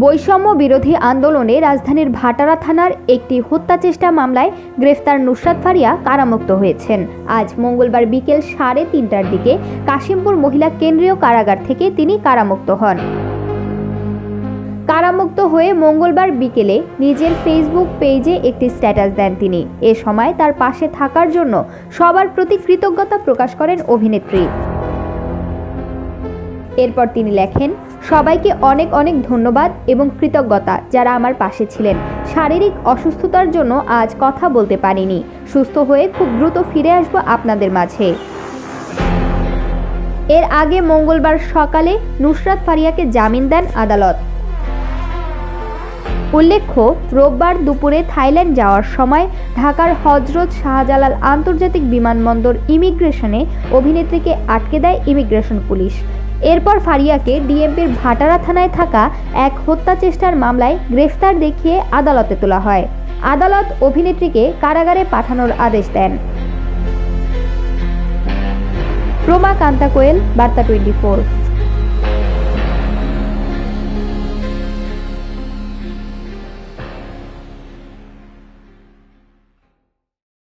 বৈষম্য বিরোধী আন্দোলনে রাজধানীর ভাটারা থানার একটি হত্যা চেষ্টা মামলায় গ্রেফতার নুসরাত ফারিয়া কারামুক্ত হয়েছেন। আজ মঙ্গলবার বিকেল 3:30টার দিকে কাশিমপুর মহিলা কেন্দ্রীয় কারাগার থেকে তিনি কারামুক্ত হন। কারামুক্ত হয়ে মঙ্গলবার বিকেলে নিজের ফেসবুক পেজে একটি স্ট্যাটাস দেন তিনি। এ সময় তার পাশে থাকার জন্য সবার প্রতি কৃতজ্ঞতা প্রকাশ করেন অভিনেত্রী। এরপর তিনি লেখেন, সবাইকে অনেক অনেক ধন্যবাদ এবং কৃতজ্ঞতা যারা আমার পাশে ছিলেন। শারীরিক অসুস্থতার জন্য আজ কথা বলতে পারিনি। সুস্থ হয়ে খুব দ্রুত ফিরে আসব আপনাদের মাঝে। এর আগে মঙ্গলবার সকালে নুসরাত ফারিয়াকে জামিন দেন আদালত। উল্লেখ্য, রোববার দুপুরে থাইল্যান্ড যাওয়ার সময় ঢাকার হযরত শাহজালাল আন্তর্জাতিক বিমানবন্দর ইমিগ্রেশনে অভিনেত্রীকে আটকে দেয় ইমিগ্রেশন পুলিশ। এরপর ফারিয়াকে ডিএমপির ভাটারা থানায় থাকা এক হত্যা চেষ্টার মামলায় গ্রেফতার দেখিয়ে আদালতে তোলা হয়। আদালত অভিনেত্রীকে কারাগারে পাঠানোর আদেশ দেন। রোমা কান্তা কোয়েল, বার্তা 24।